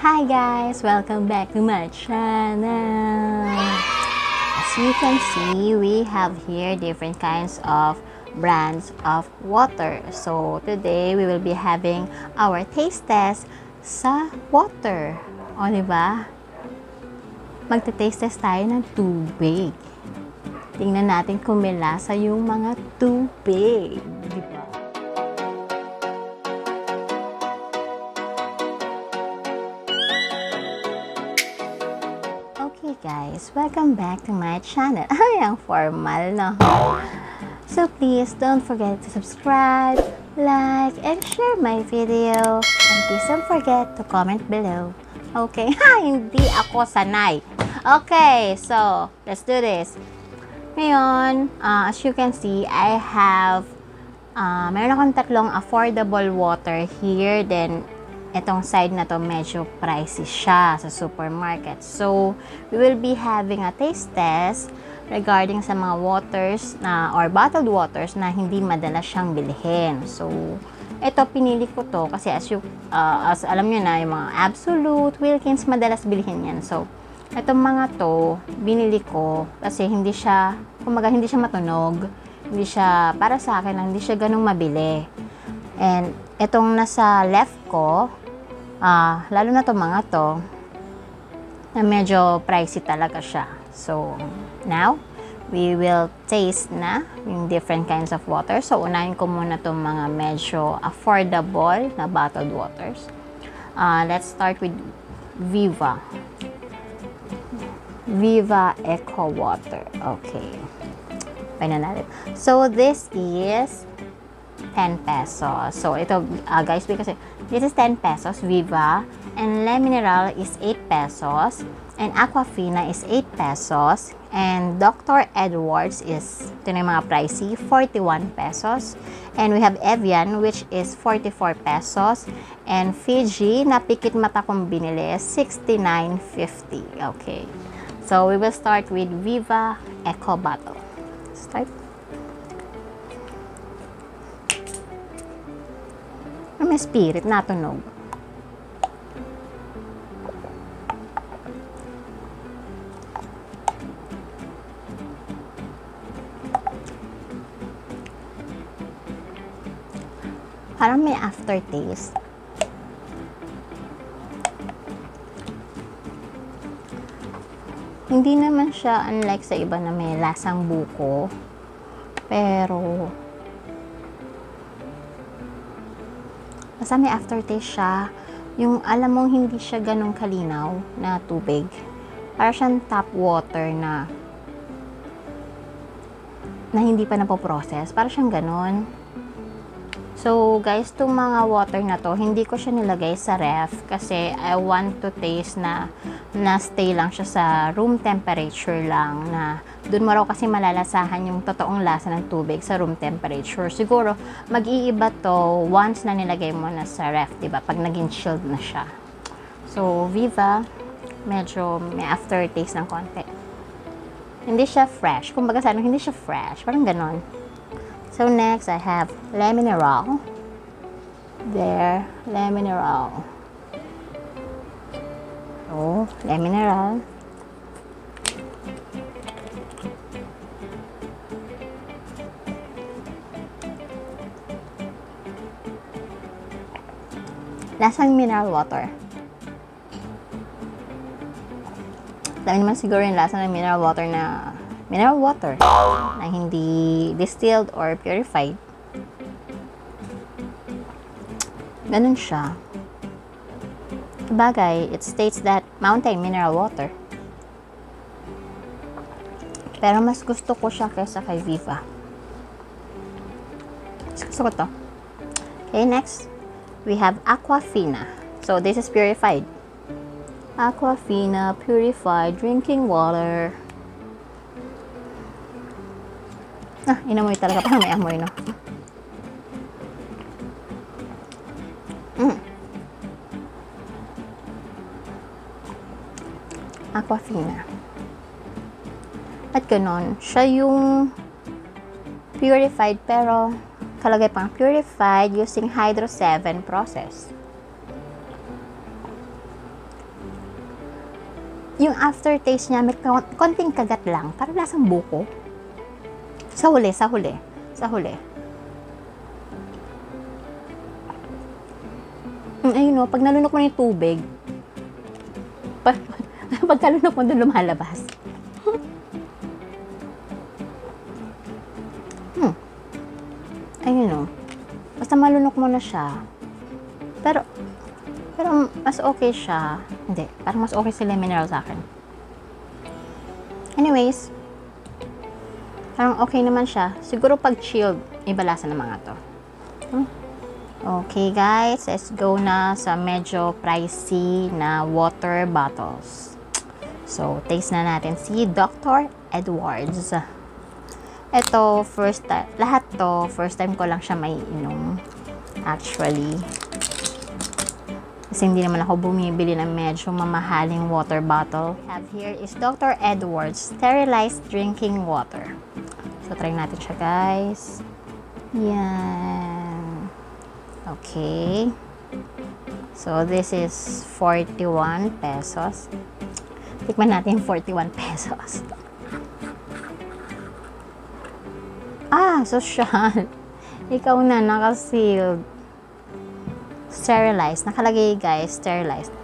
Hi guys! Welcome back to my channel! As you can see, we have here different kinds of brands of water. So today, we will be having our taste test sa water. O, diba? Magta-taste test tayo ng tubig. Tingnan natin kung may lasa yung mga tubig. Diba? Okay guys, welcome back to my channel. Ay, ang formal na. So please don't forget to subscribe, like, and share my video. And please don't forget to comment below. Okay? Hindi ako sanay. Okay, so let's do this. Ngayon, as you can see, I have meron akong tatlong affordable water here. Then etong side na to medyo pricey siya sa supermarket. So, we will be having a taste test regarding sa mga waters na or bottled waters na hindi madalas siyang bilhin. So, ito pinili ko to kasi as alam niyo na yung mga Absolute, Wilkins madalas bilhin yan. So, itong mga to binili ko kasi hindi siya matunog. Hindi siya para sa akin, hindi siya ganung mabili. And itong nasa left ko, lalo na to mga to, na medyo pricey talaga siya. So, now, we will taste na yung different kinds of water. So, unahin ko muna itong mga medyo affordable na bottled waters. Let's start with Viva. Viva Eco Water. Okay. Pwede na natin. So, this is 10 pesos. So, ito, guys, because this is 10 pesos, Viva. And Le Mineral is 8 pesos. And Aquafina is 8 pesos. And Dr. Edwards is, ito na yung mga pricey, 41 pesos. And we have Evian, which is 44 pesos. And Fiji, na pikit mata kong binili, 69.50. Okay. So, we will start with Viva Eco Bottle. Start. May spirit na tunog. Parang may aftertaste. Hindi naman siya unlike sa iba na may lasang buko. Pero basta may aftertaste siya. Yung alam mong hindi siya ganun kalinaw na tubig. Para siyang tap water na hindi pa napoprocess. Para siyang ganun. So, guys, itong mga water na to, hindi ko siya nilagay sa ref kasi I want to taste na stay lang siya sa room temperature lang, na dun mo raw kasi malalasahan yung totoong lasa ng tubig sa room temperature. Siguro, mag-iiba to once na nilagay mo na sa ref, diba? Pag naging chilled na siya. So, Viva, medyo may aftertaste ng konti. Hindi siya fresh. Kumbaga sa ano, hindi siya fresh. Parang ganon. So, next, I have Le Mineral. There, Le Mineral. So, Le Mineral. Lasang mineral water. Dami naman siguro yung lasa ng mineral water na hindi distilled or purified. Ganun siya. Bagay, it states that mountain mineral water. Pero mas gusto ko siya kaysa kay Viva. Mas gusto ko to. Okay, next, we have Aquafina. So, this is purified. Aquafina purified drinking water. Inamoy talaga. Parang may amoy, no? Aquafina. At ganon, siya yung purified pero kalagay pang purified using Hydro 7 process. Yung aftertaste niya, may konting kagat lang. Parang lasang buko. Sa huli. Ayun o, pag nalunok mo na yung tubig, pag nalunok mo doon lumalabas. Ayun o. Basta malunok mo na siya. Pero mas okay siya. Hindi, parang mas okay sila mineral sa akin. Anyways, parang okay naman siya. Siguro pag chilled, iba lasa ng mga to. Okay guys, let's go na sa medyo pricey na water bottles. So, taste na natin si Dr. Edwards. Ito, lahat to, first time ko lang siya maiinom. Actually. Kasi hindi naman ako bumibili ng medyo mamahaling water bottle. Have here is Dr. Edwards Sterilized Drinking Water. So, try natin siya, guys. Yan. Okay. So, this is 41 pesos. Tikman natin 41 pesos. Social. Ikaw na, naka-sealed. Sterilized. Nakalagay, guys, sterilized.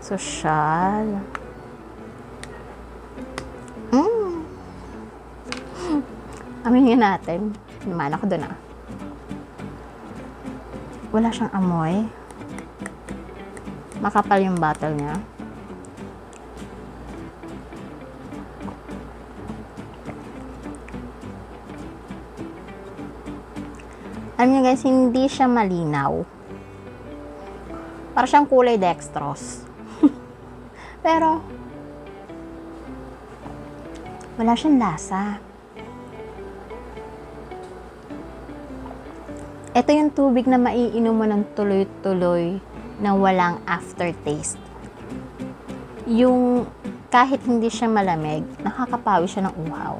Social. Aminin natin. Naman ako dun Wala siyang amoy. Makapal yung bottle niya. Alam niyo guys, hindi siya malinaw. Para siyang kulay dextrose. Pero, wala siyang lasa. Ito yung tubig na maiinom mo ng tuloy-tuloy na walang aftertaste. Yung kahit hindi siya malamig, nakakapawi siya ng uhaw.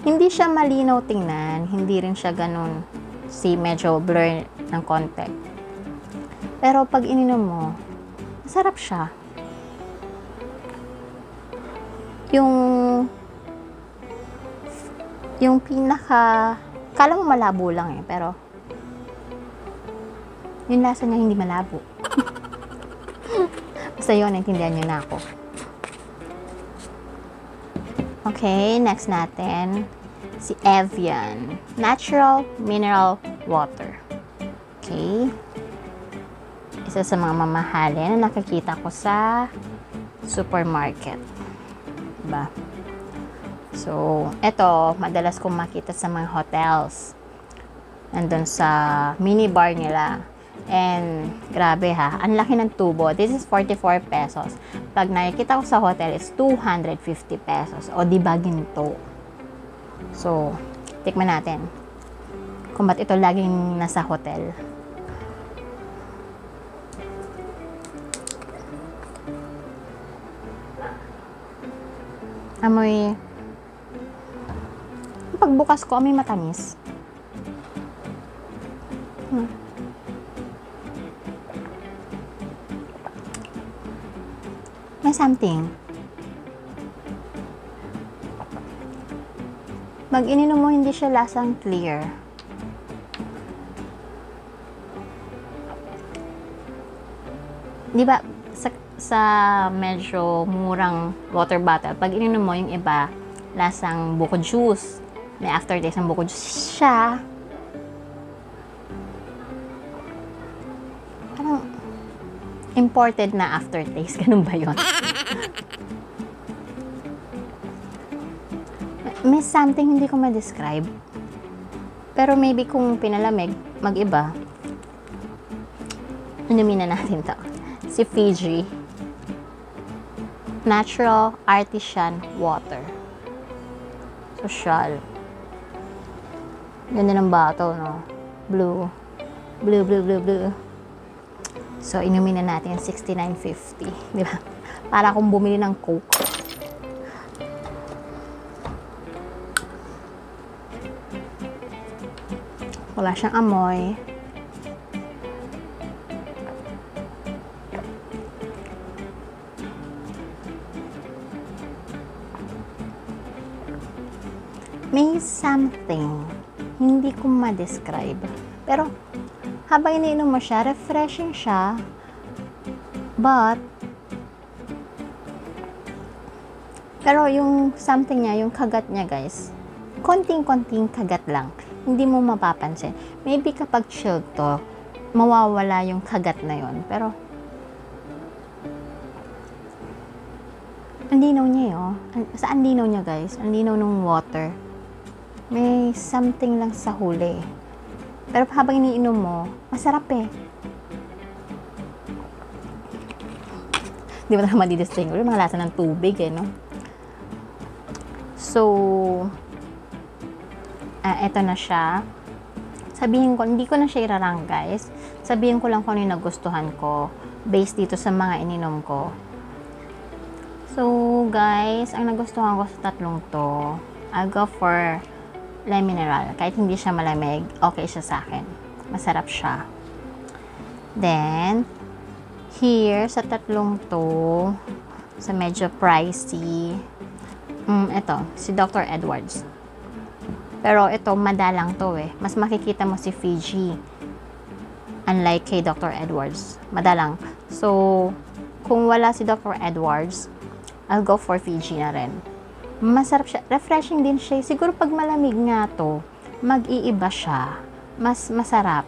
Hindi siya malinaw tingnan, hindi rin siya ganun medyo blur ng konti. Pero pag ininom mo, masarap siya. Yung kala mo malabo lang pero yung lasa niya hindi malabo. Basta yun, naintindihan niyo na ako. Okay, next natin, si Evian Natural Mineral Water. Okay. Isa sa mga mamahalin na nakikita ko sa supermarket. Diba? So, ito, madalas kong makita sa mga hotels. Nandun sa minibar nila. And, grabe ha, ang laki ng tubo. This is 44 pesos. Pag nakikita ko sa hotel is 250 pesos. O, diba ginto? So, tikman natin. Kung ba't ito laging nasa hotel. Amoy, pagbukas ko, amoy matamis. May something. Pag ininom mo, hindi siya lasang clear. Di ba, sa medyo murang water bottle, pag ininom mo, yung iba, lasang buko juice. May aftertaste ng buko juice siya. Parang imported na aftertaste. Ganun ba yun? May something hindi ko ma-describe. Pero maybe kung pinalamig, mag-iba. Inumin na natin to. Si Fiji Natural Artisan Water. Social. Ganda ng bottle, no? Blue. Blue, blue, blue, blue. So, inumin na natin 69.50. Di ba? Para akong bumili ng Coke. Wala siyang amoy. may something, hindi ko ma-describe. Pero, habang iniinom mo siya, refreshing siya, but, pero yung something niya, yung kagat niya guys, konting-konting kagat lang. Hindi mo mapapansin. Maybe kapag chilled to, mawawala yung kagat na yon. Pero, ang linaw niya oh. Saan linaw niya guys? Ang linaw ng water. May something lang sa huli. Pero habang iniinom mo, masarap eh. Di ba naman di-distinguish? Mga lasa ng tubig eh, no? So, eto na siya. Sabihin ko, hindi ko na siya irarang guys. Sabihin ko lang kung ano yung nagustuhan ko based dito sa mga ininom ko. So, guys, ang nagustuhan ko sa tatlong to, I'll go for lime mineral. Kahit hindi siya malamig, okay siya sa akin. Masarap siya. Then, here, sa tatlong to, sa medyo pricey, ito, si Dr. Edwards. Pero ito, madalang to eh. Mas makikita mo si Fiji. Unlike kay Dr. Edwards. Madalang. So, kung wala si Dr. Edwards, I'll go for Fiji na rin. Masarap siya. Refreshing din siya. Siguro pag malamig nga to, mag-iiba siya. Mas masarap.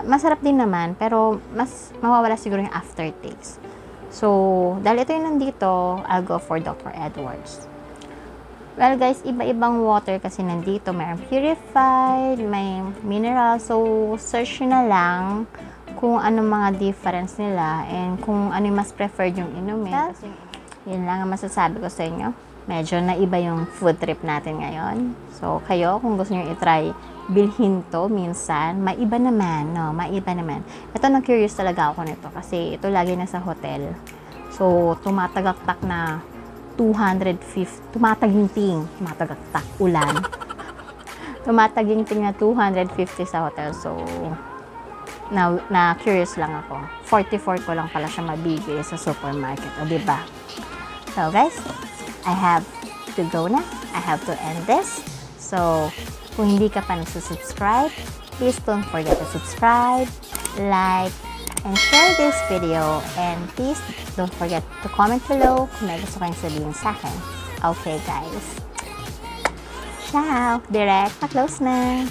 Masarap din naman, pero mas mawawala siguro yung aftertaste. So, dahil ito yung nandito, I'll go for Dr. Edwards. Well guys, iba-ibang water kasi nandito. May purified, may mineral. So, search na lang kung ano mga difference nila and kung ano yung mas preferred yung inumin. Kasi, yun lang ang masasabi ko sa inyo. Medyo naiba yung food trip natin ngayon. So, kayo, kung gusto nyo i-try, bilhin to minsan. Maiba naman, no? Maiba naman. Ito, na-curious talaga ako nito kasi ito lagi na sa hotel. So, tumatagaktak na 250, tumataginting, ulan. Tumataginting na 250 sa hotel. So, na-curious lang ako. 44 ko lang pala siya mabibili sa supermarket. O, diba? So, guys, I have to go na. I have to end this. So, kung hindi ka pa nagsusubscribe, please don't forget to subscribe, like, and share this video. And please don't forget to comment below kung may gusto kayong sabihin sa akin. Okay, guys. Ciao! Direct, pa-close na!